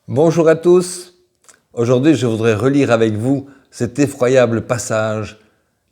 Bonjour à tous. Aujourd'hui, je voudrais relire avec vous cet effroyable passage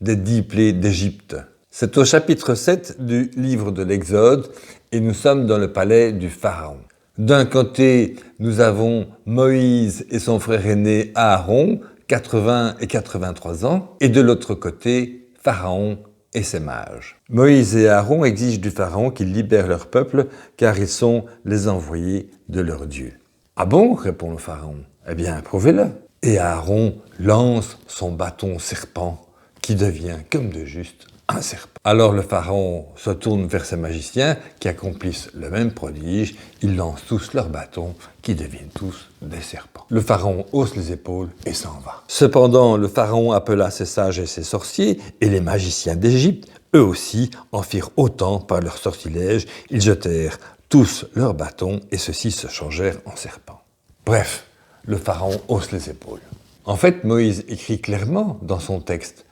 des 10 plaies d'Égypte. C'est au chapitre 7 du livre de l'Exode et nous sommes dans le palais du Pharaon. D'un côté, nous avons Moïse et son frère aîné Aaron, 80 et 83 ans, et de l'autre côté, Pharaon et ses mages. Moïse et Aaron exigent du Pharaon qu'il libère leur peuple car ils sont les envoyés de leur Dieu. « Ah bon ?» répond le Pharaon. « Eh bien, prouvez-le. » Et Aaron lance son bâton serpent qui devient, comme de juste, un serpent. Alors le Pharaon se tourne vers ses magiciens qui accomplissent le même prodige. Ils lancent tous leurs bâtons qui deviennent tous des serpents. Le Pharaon hausse les épaules et s'en va. Cependant, le Pharaon appela ses sages et ses sorciers et les magiciens d'Égypte, eux aussi, en firent autant par leur sortilège. Ils jetèrent tous leurs bâtons et ceux-ci se changèrent en serpents. Bref, le Pharaon hausse les épaules. En fait, Moïse écrit clairement dans son texte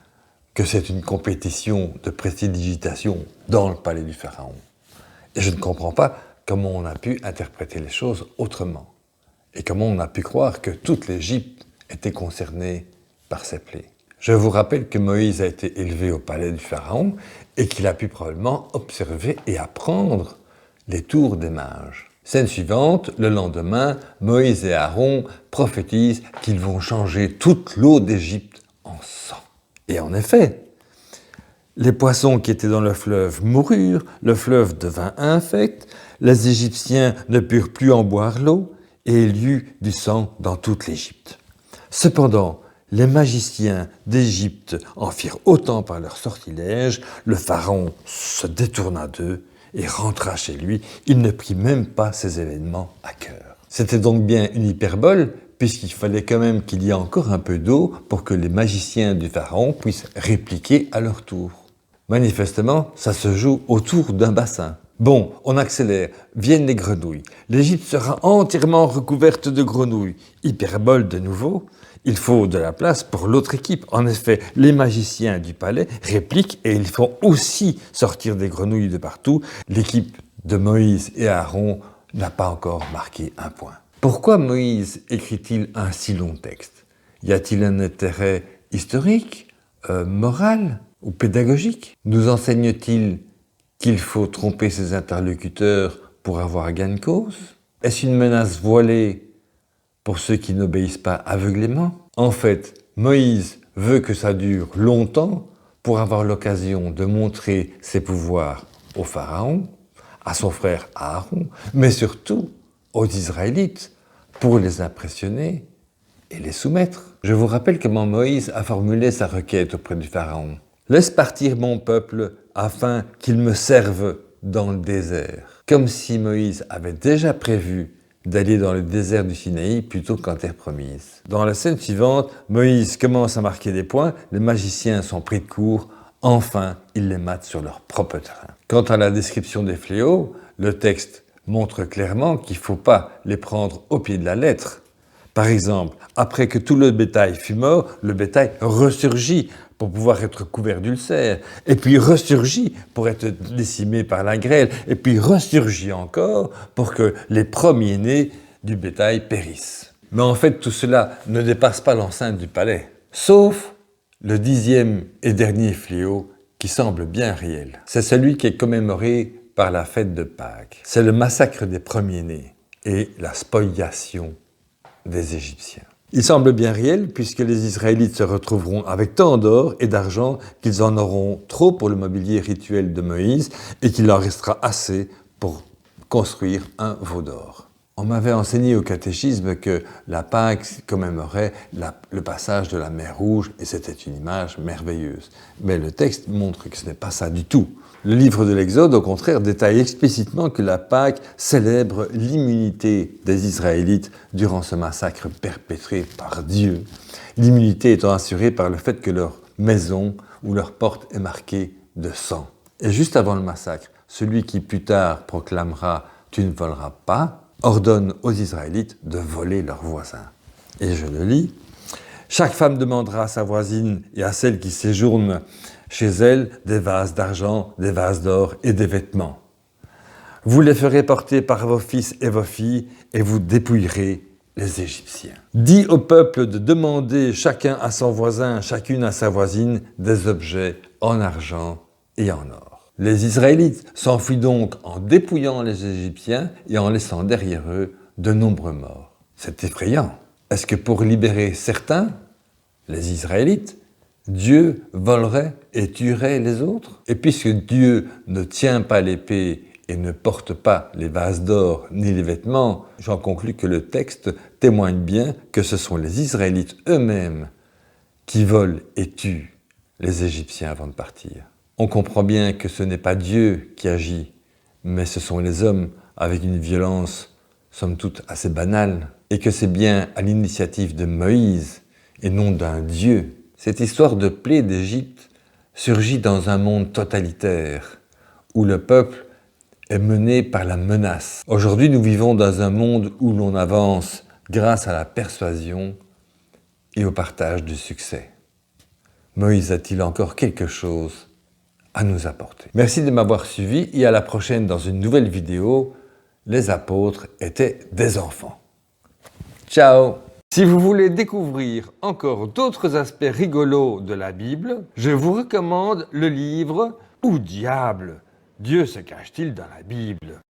que c'est une compétition de prestidigitation dans le palais du Pharaon. Et je ne comprends pas comment on a pu interpréter les choses autrement. Et comment on a pu croire que toute l'Égypte était concernée par ces plaies. Je vous rappelle que Moïse a été élevé au palais du Pharaon et qu'il a pu probablement observer et apprendre les tours des mages. Scène suivante, le lendemain, Moïse et Aaron prophétisent qu'ils vont changer toute l'eau d'Égypte en sang. Et en effet, les poissons qui étaient dans le fleuve moururent, le fleuve devint infect, les Égyptiens ne purent plus en boire l'eau, et il y eut du sang dans toute l'Égypte. Cependant, les magiciens d'Égypte en firent autant par leur sortilège, le Pharaon se détourna d'eux et rentra chez lui. Il ne prit même pas ces événements à cœur. C'était donc bien une hyperbole, puisqu'il fallait quand même qu'il y ait encore un peu d'eau pour que les magiciens du Pharaon puissent répliquer à leur tour. Manifestement, ça se joue autour d'un bassin. Bon, on accélère, viennent les grenouilles. L'Égypte sera entièrement recouverte de grenouilles. Hyperbole de nouveau. Il faut de la place pour l'autre équipe. En effet, les magiciens du palais répliquent et ils font aussi sortir des grenouilles de partout. L'équipe de Moïse et Aaron n'a pas encore marqué un point. Pourquoi Moïse écrit-il un si long texte? Y a-t-il un intérêt historique, moral ou pédagogique? Nous enseigne-t-il qu'il faut tromper ses interlocuteurs pour avoir gain de cause? Est-ce une menace voilée pour ceux qui n'obéissent pas aveuglément? En fait, Moïse veut que ça dure longtemps pour avoir l'occasion de montrer ses pouvoirs au Pharaon, à son frère Aaron, mais surtout aux Israélites pour les impressionner et les soumettre. Je vous rappelle comment Moïse a formulé sa requête auprès du Pharaon. « Laisse partir mon peuple afin qu'il me serve dans le désert. » Comme si Moïse avait déjà prévu d'aller dans le désert du Sinaï plutôt qu'en terre promise. Dans la scène suivante, Moïse commence à marquer des points, les magiciens sont pris de court, enfin, ils les matent sur leur propre terrain. Quant à la description des fléaux, le texte montre clairement qu'il ne faut pas les prendre au pied de la lettre. Par exemple, après que tout le bétail fut mort, le bétail ressurgit pour pouvoir être couvert d'ulcères, et puis ressurgit pour être décimé par la grêle, et puis ressurgit encore pour que les premiers-nés du bétail périssent. Mais en fait, tout cela ne dépasse pas l'enceinte du palais, sauf le 10e et dernier fléau qui semble bien réel. C'est celui qui est commémoré par la fête de Pâques. C'est le massacre des premiers-nés et la spoliation des Égyptiens. Il semble bien réel puisque les Israélites se retrouveront avec tant d'or et d'argent qu'ils en auront trop pour le mobilier rituel de Moïse et qu'il en restera assez pour construire un veau d'or. On m'avait enseigné au catéchisme que la Pâque commémorait le passage de la mer Rouge et c'était une image merveilleuse. Mais le texte montre que ce n'est pas ça du tout. Le livre de l'Exode, au contraire, détaille explicitement que la Pâque célèbre l'immunité des Israélites durant ce massacre perpétré par Dieu. L'immunité étant assurée par le fait que leur maison ou leur porte est marquée de sang. Et juste avant le massacre, celui qui plus tard proclamera « Tu ne voleras pas » ordonne aux Israélites de voler leurs voisins. Et je le lis. « Chaque femme demandera à sa voisine et à celle qui séjourne chez elle des vases d'argent, des vases d'or et des vêtements. Vous les ferez porter par vos fils et vos filles et vous dépouillerez les Égyptiens. Dit au peuple de demander chacun à son voisin, chacune à sa voisine, des objets en argent et en or. Les Israélites s'enfuient donc en dépouillant les Égyptiens et en laissant derrière eux de nombreux morts. C'est effrayant. Est-ce que pour libérer certains, les Israélites, Dieu volerait et tuerait les autres? Et puisque Dieu ne tient pas l'épée et ne porte pas les vases d'or ni les vêtements, j'en conclus que le texte témoigne bien que ce sont les Israélites eux-mêmes qui volent et tuent les Égyptiens avant de partir. On comprend bien que ce n'est pas Dieu qui agit, mais ce sont les hommes avec une violence somme toute assez banale, et que c'est bien à l'initiative de Moïse et non d'un Dieu. Cette histoire de plaie d'Égypte surgit dans un monde totalitaire, où le peuple est mené par la menace. Aujourd'hui, nous vivons dans un monde où l'on avance grâce à la persuasion et au partage du succès. Moïse a-t-il encore quelque chose à nous apporter? Merci de m'avoir suivi et à la prochaine dans une nouvelle vidéo. Les apôtres étaient des enfants. Ciao! Si vous voulez découvrir encore d'autres aspects rigolos de la Bible, je vous recommande le livre « Où diable Dieu se cache-t-il dans la Bible ?»